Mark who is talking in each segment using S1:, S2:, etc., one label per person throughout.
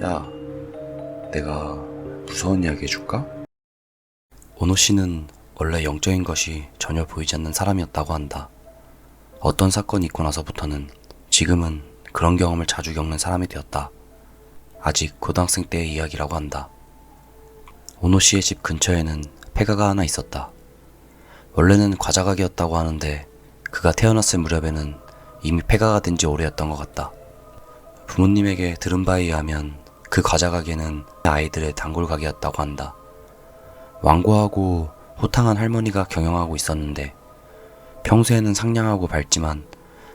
S1: 야, 내가 무서운 이야기 해줄까? 오노 씨는 원래 영적인 것이 전혀 보이지 않는 사람이었다고 한다. 어떤 사건이 있고 나서부터는 지금은 그런 경험을 자주 겪는 사람이 되었다. 아직 고등학생 때의 이야기라고 한다. 오노 씨의 집 근처에는 폐가가 하나 있었다. 원래는 과자 가게였다고 하는데 그가 태어났을 무렵에는 이미 폐가가 된 지 오래였던 것 같다. 부모님에게 들은 바에 의하면 그 과자 가게는 아이들의 단골 가게였다고 한다. 완고하고 호탕한 할머니가 경영하고 있었는데 평소에는 상냥하고 밝지만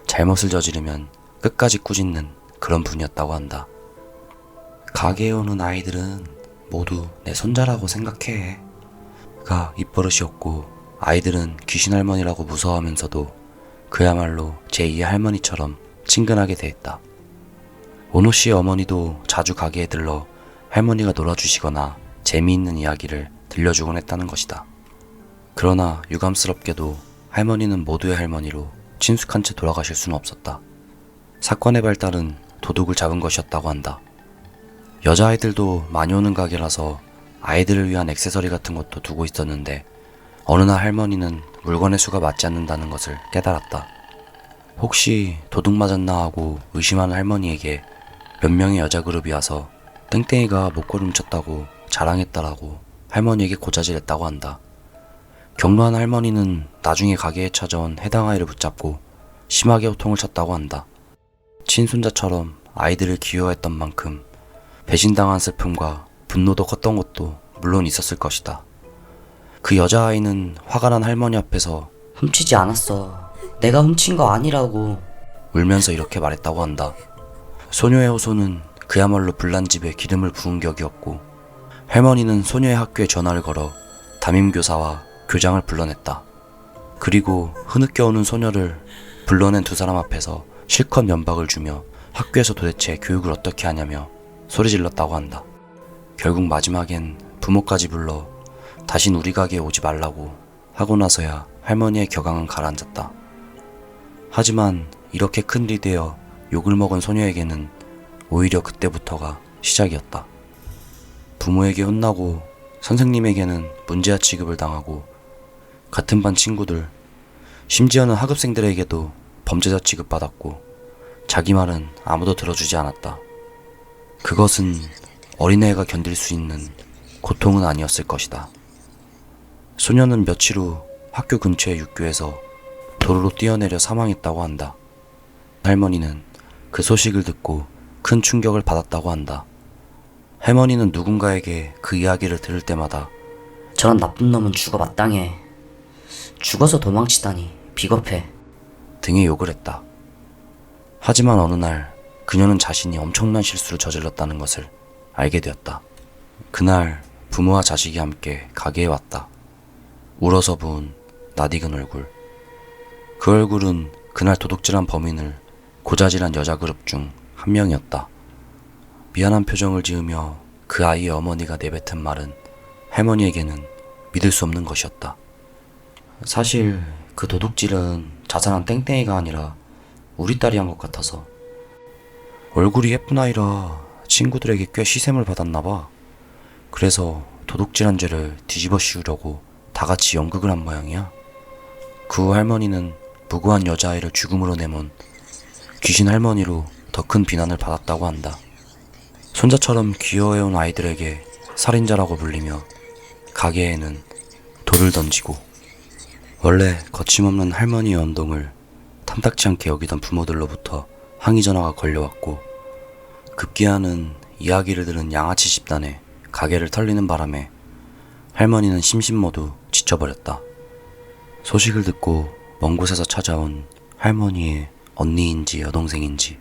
S1: 잘못을 저지르면 끝까지 꾸짖는 그런 분이었다고 한다. 가게에 오는 아이들은 모두 내 손자라고 생각해. 가 입버릇이었고 아이들은 귀신 할머니라고 무서워하면서도 그야말로 제2의 할머니처럼 친근하게 대했다. 오노 씨의 어머니도 자주 가게에 들러 할머니가 놀아주시거나 재미있는 이야기를 들려주곤 했다는 것이다. 그러나 유감스럽게도 할머니는 모두의 할머니로 친숙한 채 돌아가실 수는 없었다. 사건의 발달은 도둑을 잡은 것이었다고 한다. 여자아이들도 많이 오는 가게라서 아이들을 위한 액세서리 같은 것도 두고 있었는데 어느 날 할머니는 물건의 수가 맞지 않는다는 것을 깨달았다. 혹시 도둑 맞았나 하고 의심하는 할머니에게 몇 명의 여자 그룹이 와서 땡땡이가 목걸이 훔쳤다고 자랑했다라고 할머니에게 고자질했다고 한다. 경로한 할머니는 나중에 가게에 찾아온 해당 아이를 붙잡고 심하게 호통을 쳤다고 한다. 친손자처럼 아이들을 귀여워했던 만큼 배신당한 슬픔과 분노도 컸던 것도 물론 있었을 것이다. 그 여자아이는 화가 난 할머니 앞에서
S2: 훔치지 않았어. 내가 훔친 거 아니라고.
S1: 울면서 이렇게 말했다고 한다. 소녀의 호소는 그야말로 불난 집에 기름을 부은 격이었고 할머니는 소녀의 학교에 전화를 걸어 담임교사와 교장을 불러냈다. 그리고 흐느껴 오는 소녀를 불러낸 두 사람 앞에서 실컷 면박을 주며 학교에서 도대체 교육을 어떻게 하냐며 소리질렀다고 한다. 결국 마지막엔 부모까지 불러 다신 우리 가게에 오지 말라고 하고 나서야 할머니의 격앙은 가라앉았다. 하지만 이렇게 큰일이 되어 욕을 먹은 소녀에게는 오히려 그때부터가 시작이었다. 부모에게 혼나고 선생님에게는 문제아 취급을 당하고 같은 반 친구들, 심지어는 하급생들에게도 범죄자 취급받았고 자기 말은 아무도 들어주지 않았다. 그것은 어린애가 견딜 수 있는 고통은 아니었을 것이다. 소녀는 며칠 후 학교 근처의 육교에서 도로로 뛰어내려 사망했다고 한다. 할머니는 그 소식을 듣고 큰 충격을 받았다고 한다. 할머니는 누군가에게 그 이야기를 들을 때마다
S2: 저런 나쁜 놈은 죽어 마땅해. 죽어서 도망치다니 비겁해.
S1: 등의 욕을 했다. 하지만 어느 날 그녀는 자신이 엄청난 실수를 저질렀다는 것을 알게 되었다. 그날 부모와 자식이 함께 가게에 왔다. 울어서 부은 낯익은 얼굴. 그 얼굴은 그날 도둑질한 범인을 고자질한 여자 그룹 중 한 명이었다. 미안한 표정을 지으며 그 아이의 어머니가 내뱉은 말은 할머니에게는 믿을 수 없는 것이었다. 사실 그 도둑질은 자살한 땡땡이가 아니라 우리 딸이 한 것 같아서. 얼굴이 예쁜 아이라 친구들에게 꽤 시샘을 받았나봐. 그래서 도둑질한 죄를 뒤집어 씌우려고 다 같이 연극을 한 모양이야. 그 후 할머니는 무고한 여자아이를 죽음으로 내몬 귀신 할머니로 더 큰 비난을 받았다고 한다. 손자처럼 귀여워해온 아이들에게 살인자라고 불리며 가게에는 돌을 던지고 원래 거침없는 할머니의 언동을 탐탁치 않게 여기던 부모들로부터 항의 전화가 걸려왔고 급기야는 이야기를 들은 양아치 집단에 가게를 털리는 바람에 할머니는 심신모두 지쳐버렸다. 소식을 듣고 먼 곳에서 찾아온 할머니의 언니인지 여동생인지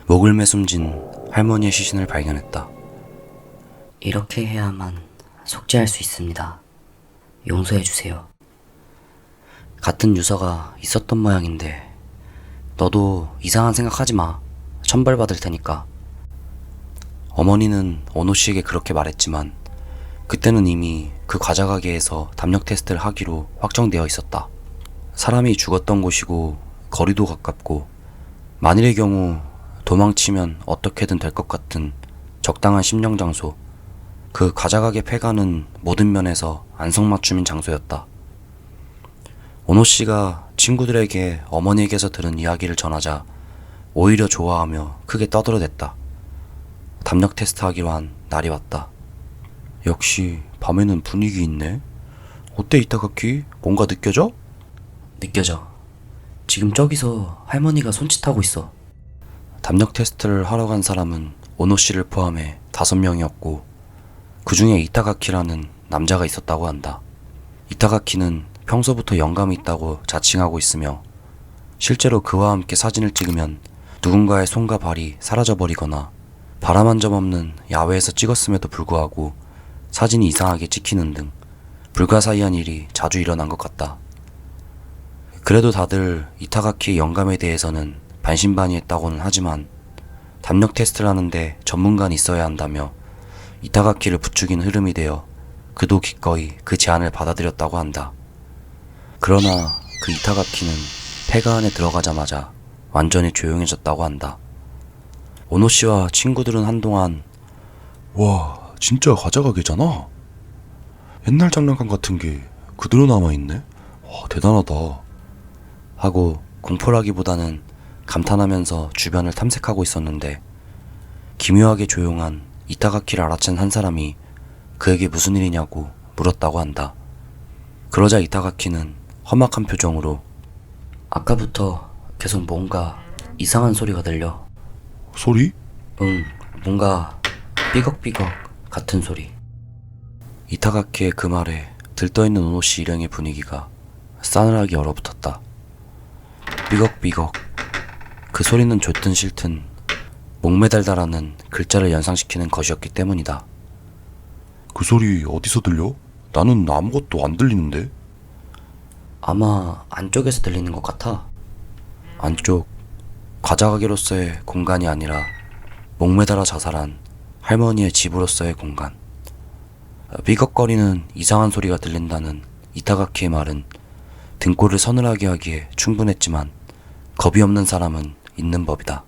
S1: 목을 매숨진 할머니의 시신을 발견했다.
S2: 이렇게 해야만 속죄할 수 있습니다. 용서해주세요.
S1: 같은 유서가 있었던 모양인데 너도 이상한 생각하지 마. 천벌받을 테니까. 어머니는 오노 씨에게 그렇게 말했지만 그때는 이미 그 과자 가게에서 담력 테스트를 하기로 확정되어 있었다. 사람이 죽었던 곳이고 거리도 가깝고 만일의 경우 도망치면 어떻게든 될 것 같은 적당한 심령 장소, 그 가자각의 폐가는 모든 면에서 안성맞춤인 장소였다. 오노 씨가 친구들에게 어머니에게서 들은 이야기를 전하자 오히려 좋아하며 크게 떠들어댔다. 담력 테스트하기로 한 날이 왔다. 역시 밤에는 분위기 있네. 어때 이타가키? 뭔가 느껴져?
S2: 느껴져. 지금 저기서 할머니가 손짓하고 있어.
S1: 담력 테스트를 하러 간 사람은 오노 씨를 포함해 5명이었고 그 중에 이타가키라는 남자가 있었다고 한다. 이타가키는 평소부터 영감이 있다고 자칭하고 있으며 실제로 그와 함께 사진을 찍으면 누군가의 손과 발이 사라져버리거나 바람 한 점 없는 야외에서 찍었음에도 불구하고 사진이 이상하게 찍히는 등 불가사의한 일이 자주 일어난 것 같다. 그래도 다들 이타가키의 영감에 대해서는 반신반의했다고는 하지만 담력 테스트를 하는데 전문가는 있어야 한다며 이타가키를 부추긴 흐름이 되어 그도 기꺼이 그 제안을 받아들였다고 한다. 그러나 그 이타가키는 폐가 안에 들어가자마자 완전히 조용해졌다고 한다. 오노 씨와 친구들은 한동안
S3: 와, 진짜 가자가게잖아. 옛날 장난감 같은 게 그대로 남아있네. 와, 대단하다.
S1: 하고 공포라기보다는 감탄하면서 주변을 탐색하고 있었는데 기묘하게 조용한 이타가키를 알아챈 한 사람이 그에게 무슨 일이냐고 물었다고 한다. 그러자 이타가키는 험악한 표정으로
S2: 아까부터 계속 뭔가 이상한 소리가 들려.
S3: 소리?
S2: 뭔가 삐걱삐걱 같은 소리.
S1: 이타가키의 그 말에 들떠있는 오노씨 일행의 분위기가 싸늘하게 얼어붙었다. 삐걱삐걱. 그 소리는 좋든 싫든 목매달다라는 글자를 연상시키는 것이었기 때문이다.
S3: 그 소리 어디서 들려? 나는 아무것도 안 들리는데.
S2: 아마 안쪽에서 들리는 것 같아.
S1: 안쪽 과자가게로서의 공간이 아니라 목매달아 자살한 할머니의 집으로서의 공간. 삐걱거리는 이상한 소리가 들린다는 이타가키의 말은 등골을 서늘하게 하기에 충분했지만 겁이 없는 사람은 있는 법이다.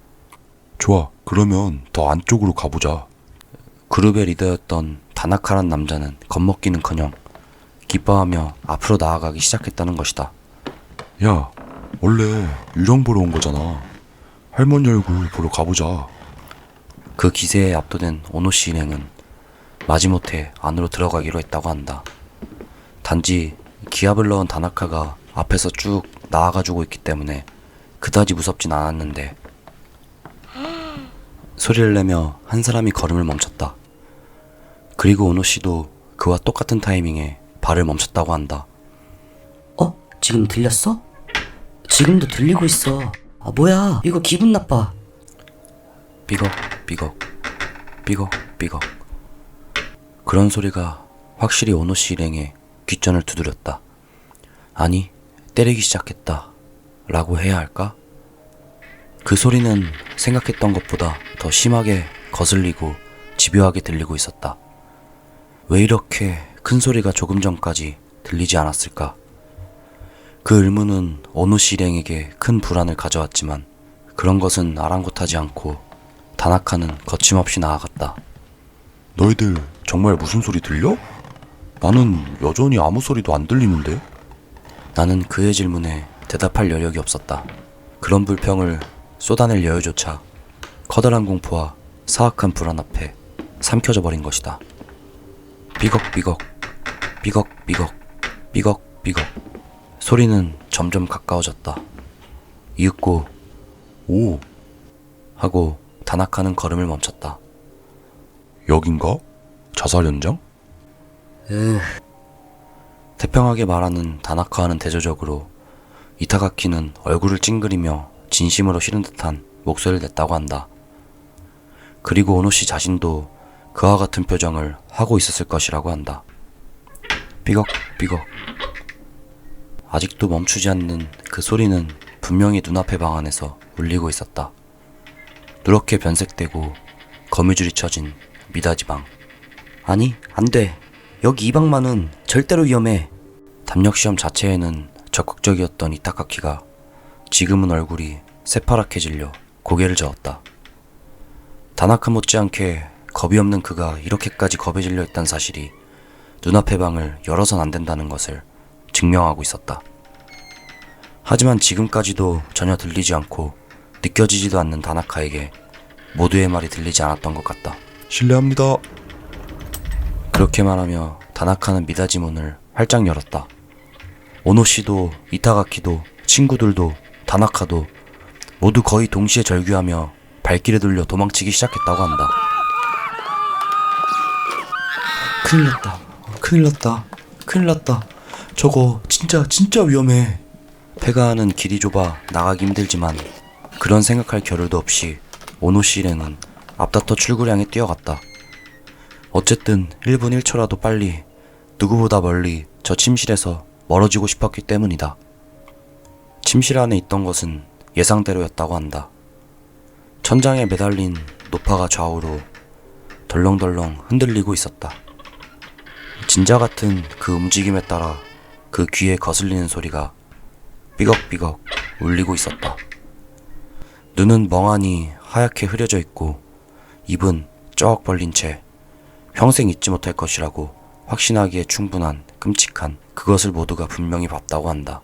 S3: 좋아, 그러면 더 안쪽으로 가보자.
S1: 그룹의 리더였던 다나카란 남자는 겁먹기는커녕 기뻐하며 앞으로 나아가기 시작했다는 것이다.
S3: 야, 원래 유령 보러 온 거잖아. 할머니 얼굴 보러 가보자.
S1: 그 기세에 압도된 오노씨 일행은 마지못해 안으로 들어가기로 했다고 한다. 단지 기합을 넣은 다나카가 앞에서 쭉 나아가주고 있기 때문에 그다지 무섭진 않았는데 소리를 내며 한 사람이 걸음을 멈췄다. 그리고 오노씨도 그와 똑같은 타이밍에 발을 멈췄다고 한다.
S2: 지금 들렸어? 지금도 들리고 있어. 아, 뭐야. 이거 기분 나빠.
S1: 삐걱 삐걱 삐걱 삐걱. 그런 소리가 확실히 오노씨 일행의 귓전을 두드렸다. 아니, 때리기 시작했다 라고 해야 할까? 그 소리는 생각했던 것보다 더 심하게 거슬리고 집요하게 들리고 있었다. 왜 이렇게 큰 소리가 조금 전까지 들리지 않았을까? 그 의문은 오노씨 일행에게 큰 불안을 가져왔지만 그런 것은 아랑곳하지 않고 다나카는 거침없이 나아갔다.
S3: 너희들 정말 무슨 소리 들려? 나는 여전히 아무 소리도 안 들리는데?
S1: 나는 그의 질문에 대답할 여력이 없었다. 그런 불평을 쏟아낼 여유조차 커다란 공포와 사악한 불안 앞에 삼켜져 버린 것이다. 삐걱삐걱 삐걱삐걱 삐걱삐걱. 소리는 점점 가까워졌다. 이윽고
S3: 오,
S1: 하고 다나카는 걸음을 멈췄다.
S3: 여긴가? 자살 현장?
S1: 태평하게 말하는 다나카와는 대조적으로 이타가키는 얼굴을 찡그리며 진심으로 싫은 듯한 목소리를 냈다고 한다. 그리고 오노씨 자신도 그와 같은 표정을 하고 있었을 것이라고 한다. 삐걱삐걱. 아직도 멈추지 않는 그 소리는 분명히 눈앞의 방 안에서 울리고 있었다. 누렇게 변색되고 거미줄이 쳐진 미닫이 방.
S2: 아니, 안 돼. 여기 이 방만은 절대로 위험해.
S1: 담력시험 자체에는 적극적이었던 이타카키가 지금은 얼굴이 새파랗게 질려 고개를 저었다. 다나카 못지않게 겁이 없는 그가 이렇게까지 겁에 질려 있다는 사실이 눈앞의 방을 열어선 안 된다는 것을 증명하고 있었다. 하지만 지금까지도 전혀 들리지 않고 느껴지지도 않는 다나카에게 모두의 말이 들리지 않았던 것 같다.
S3: 실례합니다.
S1: 그렇게 말하며 다나카는 미닫이 문을 활짝 열었다. 오노씨도 이타가키도 친구들도 다나카도 모두 거의 동시에 절규하며 발길에 돌려 도망치기 시작했다고 한다.
S3: 큰일 났다. 큰일 났다. 큰일 났다. 저거 진짜 위험해.
S1: 폐가하는 길이 좁아 나가기 힘들지만 그런 생각할 겨를도 없이 오노씨 일행은 앞다퉈 출구를 향해 뛰어갔다. 어쨌든 1분 1초라도 빨리 누구보다 멀리 저 침실에서 멀어지고 싶었기 때문이다. 침실 안에 있던 것은 예상대로였다고 한다. 천장에 매달린 노파가 좌우로 덜렁덜렁 흔들리고 있었다. 진자 같은 그 움직임에 따라 그 귀에 거슬리는 소리가 삐걱삐걱 울리고 있었다. 눈은 멍하니 하얗게 흐려져 있고 입은 쩍 벌린 채 평생 잊지 못할 것이라고 확신하기에 충분한 끔찍한 그것을 모두가 분명히 봤다고 한다.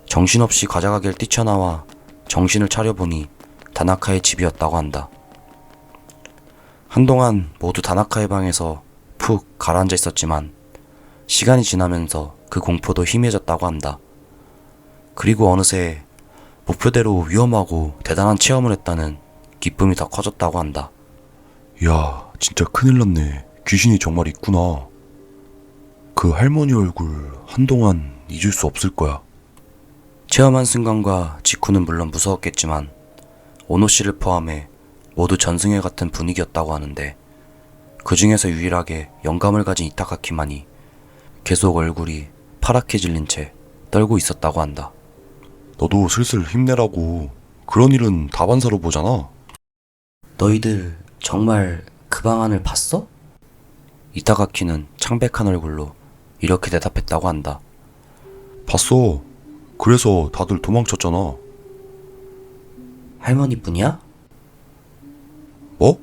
S1: 정신없이 과자가게를 뛰쳐나와 정신을 차려보니 다나카의 집이었다고 한다. 한동안 모두 다나카의 방에서 푹 가라앉아 있었지만 시간이 지나면서 그 공포도 희미해졌다고 한다. 그리고 어느새 목표대로 위험하고 대단한 체험을 했다는 기쁨이 더 커졌다고 한다.
S3: 야, 진짜 큰일 났네. 귀신이 정말 있구나. 그 할머니 얼굴 한동안 잊을 수 없을 거야.
S1: 체험한 순간과 직후는 물론 무서웠겠지만 오노씨를 포함해 모두 전승회 같은 분위기였다고 하는데 그 중에서 유일하게 영감을 가진 이타카키만이 계속 얼굴이 파랗게 질린 채 떨고 있었다고 한다.
S3: 너도 슬슬 힘내라고. 그런 일은 다반사로 보잖아.
S2: 너희들 정말 그 방 안을 봤어?
S1: 이타가키는 창백한 얼굴로 이렇게 대답했다고 한다.
S3: 봤어. 그래서 다들 도망쳤잖아.
S2: 할머니뿐이야?
S3: 뭐?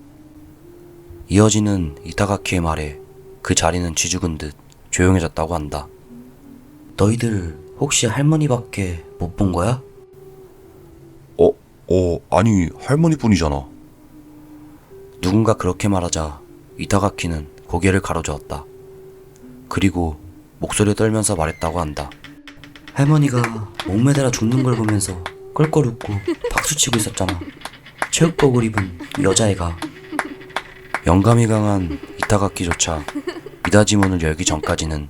S1: 이어지는 이타가키의 말에 그 자리는 쥐죽은 듯 조용해졌다고 한다.
S2: 너희들 혹시 할머니밖에 못 본 거야?
S3: 아니, 할머니뿐이잖아.
S1: 누군가 그렇게 말하자 이타가키는 고개를 가로저었다. 그리고 목소리 떨면서 말했다고 한다.
S2: 할머니가 목매달아 죽는 걸 보면서 껄껄 웃고 박수치고 있었잖아. 체육복을 입은 여자애가.
S1: 영감이 강한 이타가키조차 미다지 문을 열기 전까지는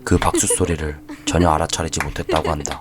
S1: 그 박수 소리를 전혀 알아차리지 못했다고 한다.